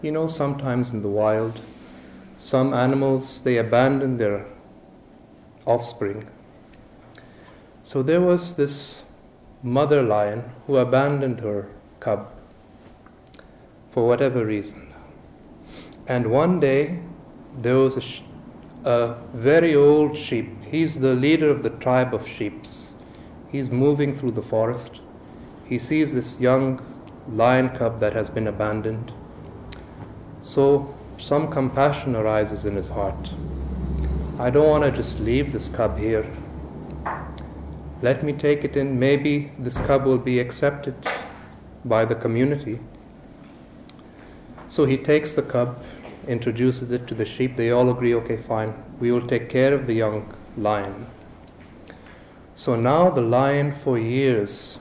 You know, sometimes in the wild, some animals, they abandon their offspring. So there was this mother lion who abandoned her cub for whatever reason. And one day, there was a very old sheep. He's the leader of the tribe of sheep. He's moving through the forest. He sees this young lion cub that has been abandoned. So some compassion arises in his heart. I don't want to just leave this cub here. Let me take it in. Maybe this cub will be accepted by the community. So he takes the cub, introduces it to the sheep. They all agree, okay, fine, we will take care of the young lion. So now the lion, for years,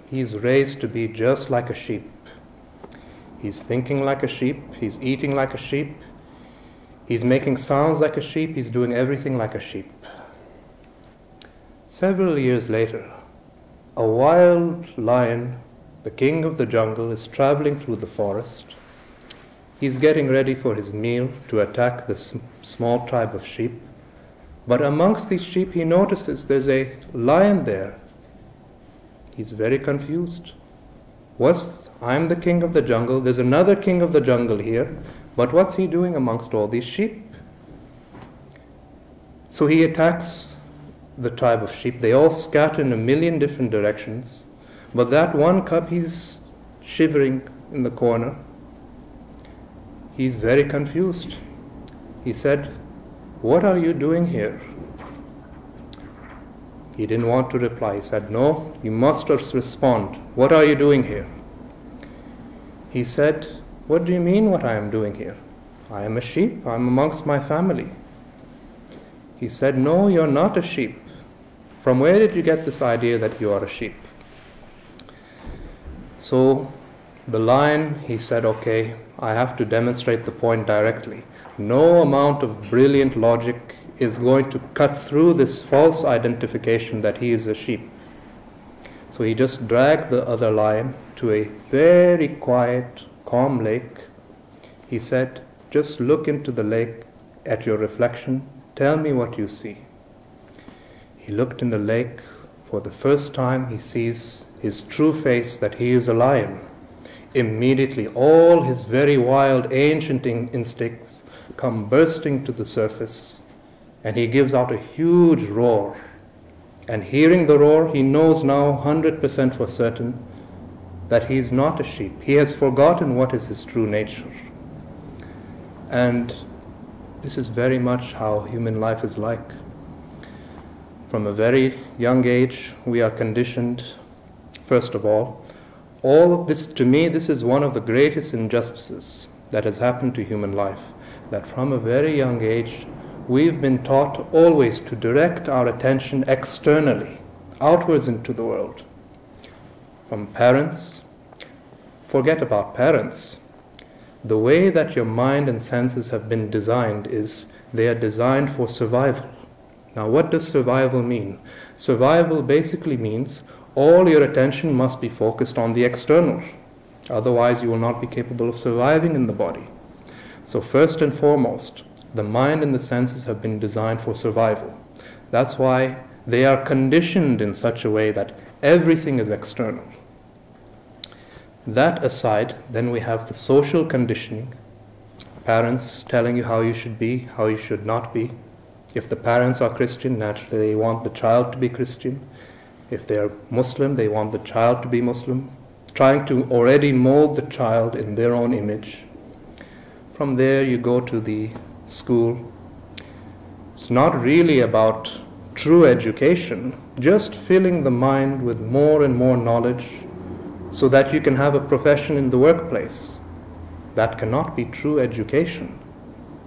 he's raised to be just like a sheep. He's thinking like a sheep, he's eating like a sheep, he's making sounds like a sheep, he's doing everything like a sheep. Several years later, a wild lion, the king of the jungle, is traveling through the forest. He's getting ready for his meal to attack the small tribe of sheep. But amongst these sheep, he notices there's a lion there. He's very confused. I'm the king of the jungle. There's another king of the jungle here. But what's he doing amongst all these sheep? So he attacks the tribe of sheep. They all scatter in a million different directions. But that one cub, he's shivering in the corner. He's very confused. He said, "What are you doing here?" He didn't want to reply. He said, "No, you must respond. What are you doing here?" He said, "What do you mean what I am doing here? I am a sheep. I'm amongst my family." He said, "No, you're not a sheep. From where did you get this idea that you are a sheep?" So the lion, he said, "Okay, I have to demonstrate the point directly. No amount of brilliant logic is going to cut through this false identification that he is a sheep." So he just dragged the other lion to a very quiet, calm lake. He said, "Just look into the lake at your reflection. Tell me what you see." He looked in the lake. For the first time, he sees his true face, that he is a lion. Immediately, all his very wild, ancient instincts come bursting to the surface, and he gives out a huge roar. And hearing the roar, he knows now 100% for certain that he is not a sheep. He has forgotten what is his true nature. And this is very much how human life is like. From a very young age, we are conditioned, first of all of this, to me, this is one of the greatest injustices that has happened to human life, that from a very young age, we've been taught always to direct our attention externally, outwards into the world. From parents, forget about parents. The way that your mind and senses have been designed is they are designed for survival. Now, what does survival mean? Survival basically means all your attention must be focused on the external. Otherwise, you will not be capable of surviving in the body. So first and foremost, the mind and the senses have been designed for survival. That's why they are conditioned in such a way that everything is external. That aside, then we have the social conditioning. Parents telling you how you should be, how you should not be. If the parents are Christian, naturally they want the child to be Christian. If they are Muslim, they want the child to be Muslim, trying to already mold the child in their own image. From there, you go to the school. It's not really about true education, just filling the mind with more and more knowledge so that you can have a profession in the workplace. That cannot be true education,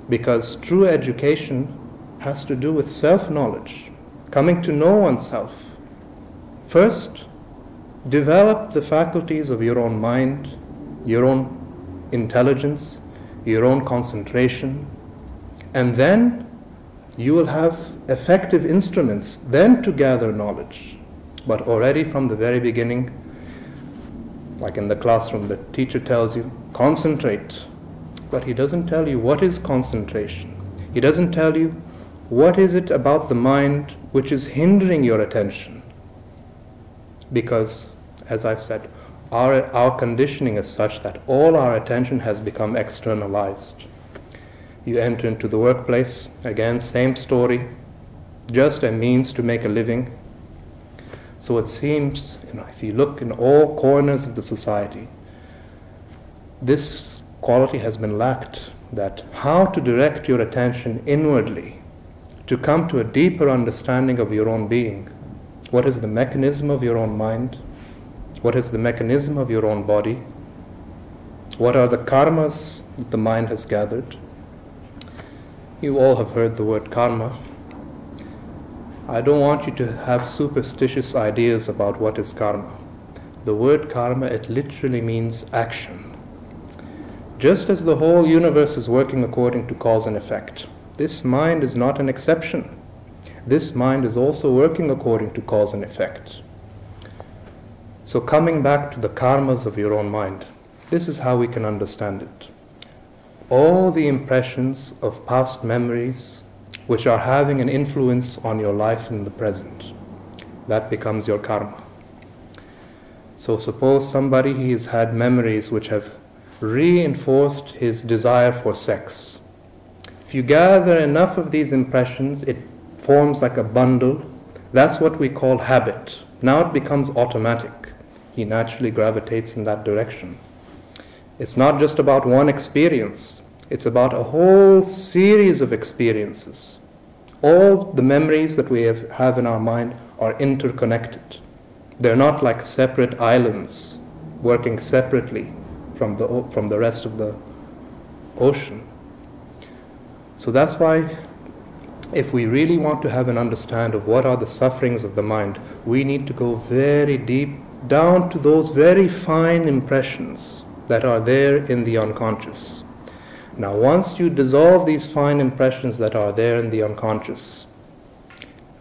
because true education has to do with self-knowledge, coming to know oneself. First, develop the faculties of your own mind, your own intelligence, your own concentration, and then you will have effective instruments then to gather knowledge. But already from the very beginning, like in the classroom, the teacher tells you, concentrate. but he doesn't tell you what is concentration. He doesn't tell you what is it about the mind which is hindering your attention. Because, as I've said, our conditioning is such that all our attention has become externalized. You enter into the workplace, again, same story, just a means to make a living. So it seems, if you look in all corners of the society, this quality has been lacked, that how to direct your attention inwardly to come to a deeper understanding of your own being. What is the mechanism of your own mind? What is the mechanism of your own body? What are the karmas that the mind has gathered? You all have heard the word karma. I don't want you to have superstitious ideas about what is karma. The word karma, it literally means action. Just as the whole universe is working according to cause and effect, this mind is not an exception. This mind is also working according to cause and effect. So coming back to the karmas of your own mind, this is how we can understand it. All the impressions of past memories which are having an influence on your life in the present, that becomes your karma. So suppose somebody, he has had memories which have reinforced his desire for sex. If you gather enough of these impressions, it forms like a bundle. That's what we call habit. Now it becomes automatic. He naturally gravitates in that direction. It's not just about one experience. It's about a whole series of experiences. All the memories that we have in our mind are interconnected. They're not like separate islands working separately from the rest of the ocean. So that's why if we really want to have an understanding of what are the sufferings of the mind, we need to go very deep down to those very fine impressions that are there in the unconscious. Now, once you dissolve these fine impressions that are there in the unconscious,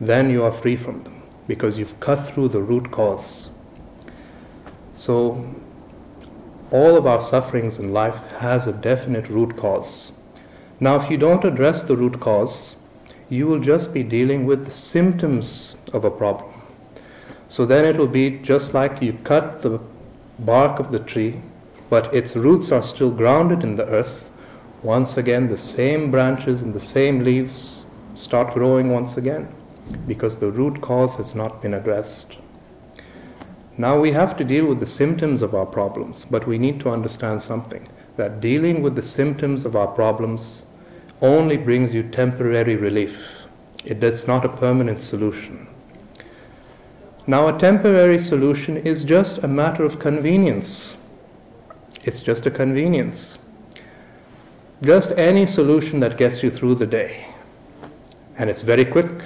then you are free from them, because you've cut through the root cause. So, all of our sufferings in life has a definite root cause. Now, if you don't address the root cause, you will just be dealing with the symptoms of a problem. So then it will be just like you cut the bark of the tree, but its roots are still grounded in the earth. Once again, the same branches and the same leaves start growing once again, because the root cause has not been addressed. Now we have to deal with the symptoms of our problems, but we need to understand something, that dealing with the symptoms of our problems only brings you temporary relief. It is not a permanent solution. Now a temporary solution is just a matter of convenience. It's just a convenience. Just any solution that gets you through the day. And it's very quick.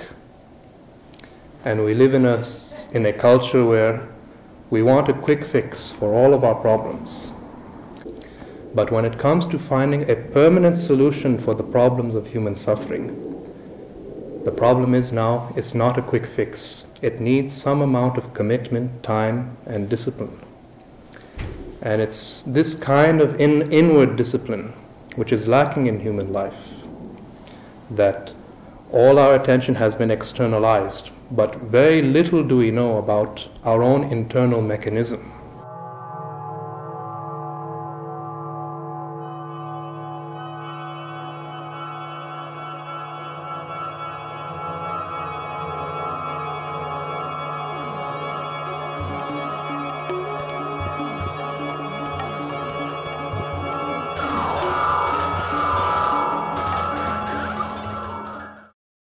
And we live in a culture where we want a quick fix for all of our problems. But when it comes to finding a permanent solution for the problems of human suffering, the problem is now it's not a quick fix. It needs some amount of commitment, time, and discipline. And it's this kind of inward discipline which is lacking in human life, that all our attention has been externalized, but very little do we know about our own internal mechanism.